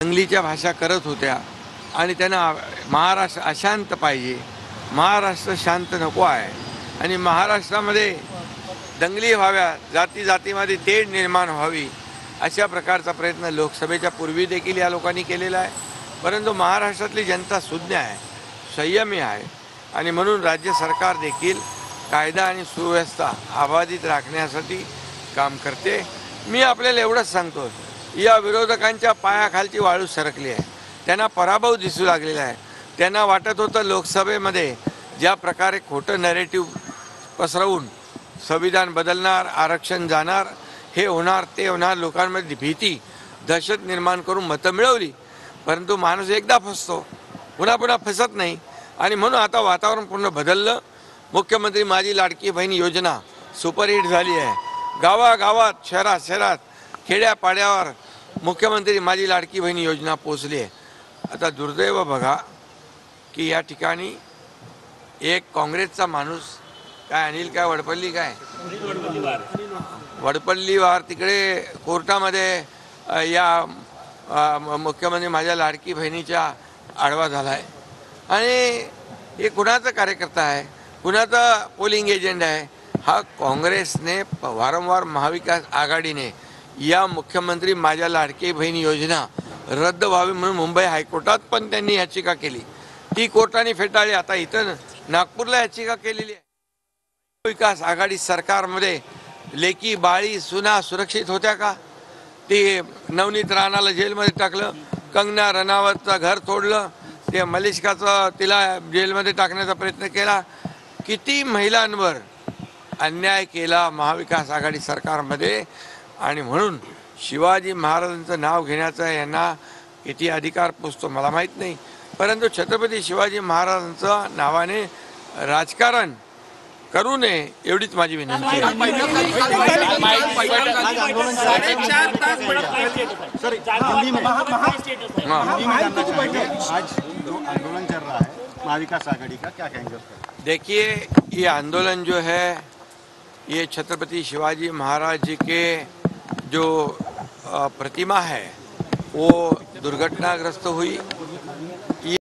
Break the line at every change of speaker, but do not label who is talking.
दंगलीच्या भाषा करत होत्या आणि त्यांना महाराष्ट्र अशांत पाहिजे, महाराष्ट्र शांत नको आहे आणि महाराष्ट्रामध्ये दंगली व्हाव्या, जाती जातीमध्ये तेढ निर्माण व्हावी अशा प्रकारचा प्रयत्न लोकसभेच्या पूर्वी देखील या लोकांनी केलेला आहे. परंतु महाराष्ट्रातली जनता सुज्ञ आहे, संयमी आहे आणि म्हणून राज्य सरकार देखील कायदा आणि सुव्यवस्था अबाधित राखण्यासाठी काम करते. मी आपल्याला एवढंच सांगतो, या विरोधकांच्या पायाखालची वाळू सरकली आहे, त्यांना पराभव दिसू लागलेला आहे. त्यांना वाटत होतं लोकसभेमध्ये ज्या प्रकारे खोटं नॅरेटिव्ह पसरवून संविधान बदलणार, आरक्षण जाणार, हे होणार ते होणार, लोकांमध्ये भीती दहशत निर्माण करून मतं मिळवली. परंतु माणूस एकदा फसतो, पुन्हा पुन्हा फसत नाही आणि म्हणून आता वातावरण पूर्ण बदललं. मुख्यमंत्री माझी लाडकी बहीण योजना सुपरहिट झाली आहे. गावागावात, शहरात शहरात, खेड्यापाड्यावर मुख्यमंत्री माझी लाडकी बहीण योजना पोचली आहे. आता दुर्दैव बघा की या ठिकाणी एक काँग्रेसचा माणूस, काय अनिल काय वडपल्ली काय वडपल्लीवार तिकडे कोर्टामध्ये या मुख्यमंत्री माझ्या लाडकी बहिणीच्या आडवा झाला आहे आणि हे कुणाचा कार्यकर्ता आहे, कुणाचा पोलिंग एजंट आहे. हा काँग्रेसने वारंवार महाविकास आघाडीने या मुख्यमंत्री माझ्या लाडकी बहीण योजना रद्द व्हावी म्हणून मुंबई हायकोर्टात पण त्यांनी याचिका केली, ती कोर्टाने फेटाळली. आता इथं नागपूरला याचिका केलेली आहे. विकास आघाडी सरकारमध्ये लेकी बाळी सुना सुरक्षित होत्या का? ते नवनीत राणाला जेलमध्ये टाकलं, कंगना रनावतचं घर तोडलं, ते मलिष्काचं तिला जेलमध्ये टाकण्याचा प्रयत्न केला. किती महिलांवर अन्याय केला महाविकास आघाडी सरकारमध्ये. आणि म्हणून शिवाजी महाराजांचं नाव घेण्याचा यांना किती अधिकार पोचतो मला माहीत नाही, परंतु छत्रपती शिवाजी महाराजांच्या नावाने राजकारण करू नये एवढीच माझी विनंती आहे.
आंदोलन चल रहा है महाविकास आघाड़ी का, क्या कहेंगे उस पर?
देखिए, ये आंदोलन जो है ये छत्रपति शिवाजी महाराज जी के जो प्रतिमा है वो दुर्घटनाग्रस्त हुई